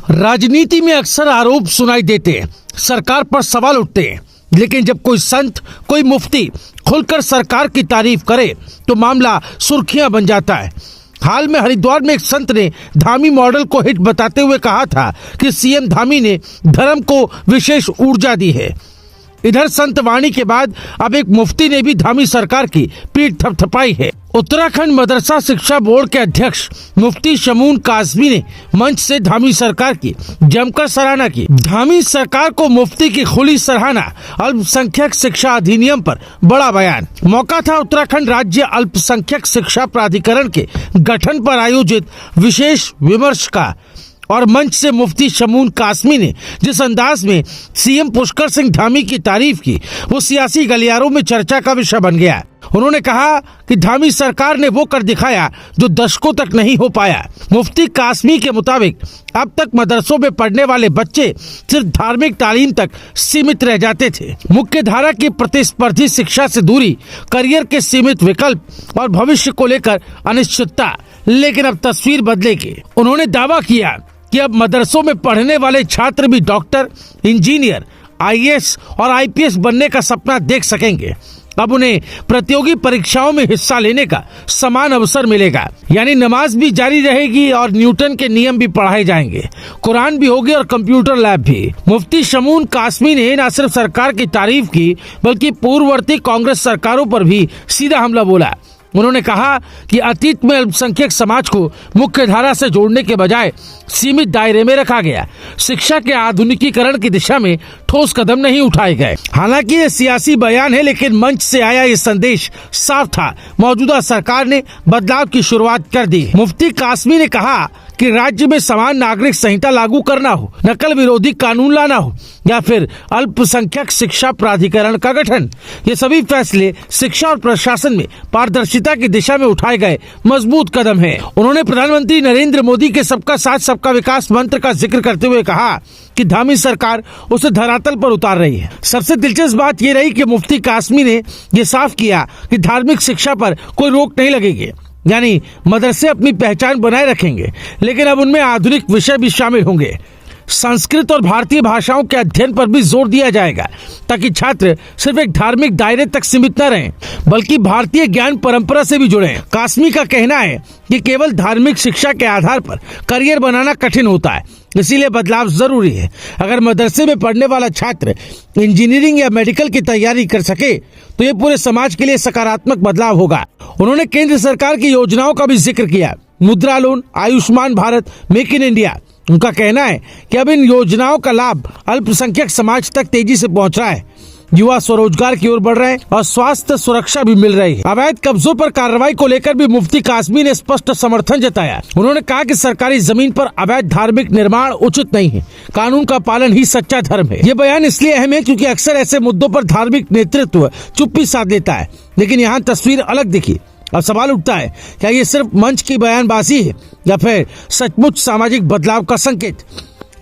राजनीति में अक्सर आरोप सुनाई देते हैं, सरकार पर सवाल उठते हैं, लेकिन जब कोई संत, कोई मुफ्ती खुलकर सरकार की तारीफ करे तो मामला सुर्खियां बन जाता है। हाल में हरिद्वार में एक संत ने धामी मॉडल को हिट बताते हुए कहा था कि सीएम धामी ने धर्म को विशेष ऊर्जा दी है। इधर संत वाणी के बाद अब एक मुफ्ती ने भी धामी सरकार की पीठ थपथपाई है। उत्तराखंड मदरसा शिक्षा बोर्ड के अध्यक्ष मुफ्ती शमून कासमी ने मंच से धामी सरकार की जमकर सराहना की। धामी सरकार को मुफ्ती की खुली सराहना, अल्पसंख्यक शिक्षा अधिनियम पर बड़ा बयान। मौका था उत्तराखंड राज्य अल्पसंख्यक शिक्षा प्राधिकरण के गठन पर आयोजित विशेष विमर्श का, और मंच से मुफ्ती शमून कासमी ने जिस अंदाज में सीएम पुष्कर सिंह धामी की तारीफ की, वो सियासी गलियारों में चर्चा का विषय बन गया। उन्होंने कहा कि धामी सरकार ने वो कर दिखाया जो दशकों तक नहीं हो पाया। मुफ्ती कासमी के मुताबिक अब तक मदरसों में पढ़ने वाले बच्चे सिर्फ धार्मिक तालीम तक सीमित रह जाते थे। मुख्य धारा की प्रतिस्पर्धी शिक्षा से दूरी, करियर के सीमित विकल्प और भविष्य को लेकर अनिश्चितता, लेकिन अब तस्वीर बदलेगी। उन्होंने दावा किया कि अब मदरसों में पढ़ने वाले छात्र भी डॉक्टर, इंजीनियर, आईएएस और आईपीएस बनने का सपना देख सकेंगे। अब उन्हें प्रतियोगी परीक्षाओं में हिस्सा लेने का समान अवसर मिलेगा, यानी नमाज भी जारी रहेगी और न्यूटन के नियम भी पढ़ाए जाएंगे, कुरान भी होगी और कंप्यूटर लैब भी। मुफ्ती शमून कासमी ने न सिर्फ सरकार की तारीफ की, बल्कि पूर्ववर्ती कांग्रेस सरकारों पर भी सीधा हमला बोला। उन्होंने कहा कि अतीत में अल्पसंख्यक समाज को मुख्य धारा से जोड़ने के बजाय सीमित दायरे में रखा गया। शिक्षा के आधुनिकीकरण की दिशा में ठोस कदम नहीं उठाए गए। हालांकि ये सियासी बयान है, लेकिन मंच से आया ये संदेश साफ था, मौजूदा सरकार ने बदलाव की शुरुआत कर दी। मुफ्ती कासमी ने कहा कि राज्य में समान नागरिक संहिता लागू करना हो, नकल विरोधी कानून लाना हो या फिर अल्पसंख्यक शिक्षा प्राधिकरण का गठन, ये सभी फैसले शिक्षा और प्रशासन में पारदर्शिता की दिशा में उठाए गए मजबूत कदम हैं। उन्होंने प्रधानमंत्री नरेंद्र मोदी के सबका साथ सबका विकास मंत्र का जिक्र करते हुए कहा कि धामी सरकार उसे धरातल पर उतार रही है। सबसे दिलचस्प बात ये रही कि मुफ्ती कासमी ने ये साफ किया कि धार्मिक शिक्षा पर कोई रोक नहीं लगेगी, यानी मदरसे अपनी पहचान बनाए रखेंगे, लेकिन अब उनमें आधुनिक विषय भी शामिल होंगे। संस्कृत और भारतीय भाषाओं के अध्ययन पर भी जोर दिया जाएगा, ताकि छात्र सिर्फ एक धार्मिक दायरे तक सीमित न रहें, बल्कि भारतीय ज्ञान परंपरा से भी जुड़ें। कासमी का कहना है कि केवल धार्मिक शिक्षा के आधार पर करियर बनाना कठिन होता है, इसीलिए बदलाव जरूरी है। अगर मदरसे में पढ़ने वाला छात्र इंजीनियरिंग या मेडिकल की तैयारी कर सके तो ये पूरे समाज के लिए सकारात्मक बदलाव होगा। उन्होंने केंद्र सरकार की योजनाओं का भी जिक्र किया, मुद्रा loan, Ayushman Bharat, make in India. उनका कहना है कि अब इन योजनाओं का लाभ अल्पसंख्यक समाज तक तेजी से पहुंच रहा है, युवा स्वरोजगार की ओर बढ़ रहे हैं और स्वास्थ्य सुरक्षा भी मिल रही है। अवैध कब्जों पर कार्रवाई को लेकर भी मुफ्ती कासमी ने स्पष्ट समर्थन जताया। उन्होंने कहा कि सरकारी जमीन पर अवैध धार्मिक निर्माण उचित नहीं है, कानून का पालन ही सच्चा धर्म है। ये बयान इसलिए अहम है क्योंकि अक्सर ऐसे मुद्दों पर धार्मिक नेतृत्व चुप्पी साध लेता है, लेकिन यहाँ तस्वीर अलग दिखी। अब सवाल उठता है, क्या ये सिर्फ मंच की बयानबाजी है या फिर सचमुच सामाजिक बदलाव का संकेत?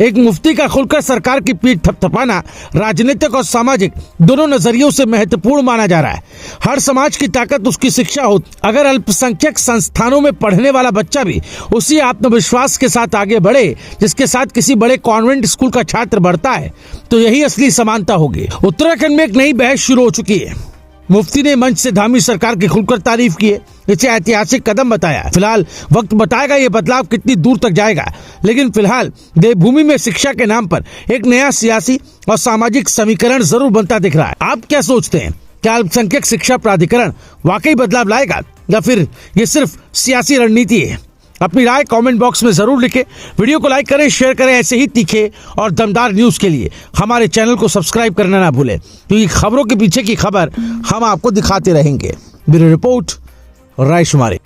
एक मुफ्ती का खुलकर सरकार की पीठ थपथपाना राजनीतिक और सामाजिक दोनों नजरियों से महत्वपूर्ण माना जा रहा है। हर समाज की ताकत उसकी शिक्षा हो। अगर अल्पसंख्यक संस्थानों में पढ़ने वाला बच्चा भी उसी आत्मविश्वास के साथ आगे बढ़े जिसके साथ किसी बड़े कॉन्वेंट स्कूल का छात्र बढ़ता है, तो यही असली समानता होगी। उत्तराखंड में एक नई बहस शुरू हो चुकी है। मुफ्ती ने मंच से धामी सरकार की खुलकर तारीफ की है, इसे ऐतिहासिक कदम बताया। फिलहाल वक्त बताएगा ये बदलाव कितनी दूर तक जाएगा, लेकिन फिलहाल देवभूमि में शिक्षा के नाम पर एक नया सियासी और सामाजिक समीकरण जरूर बनता दिख रहा है। आप क्या सोचते हैं? क्या अल्पसंख्यक शिक्षा प्राधिकरण वाकई बदलाव लाएगा या फिर ये सिर्फ सियासी रणनीति है? अपनी राय कमेंट बॉक्स में जरूर लिखें। वीडियो को लाइक करें, शेयर करें। ऐसे ही तीखे और दमदार न्यूज के लिए हमारे चैनल को सब्सक्राइब करना ना भूलें, क्योंकि खबरों के पीछे की खबर हम आपको दिखाते रहेंगे। ब्यूरो रिपोर्ट, राय शुमारी।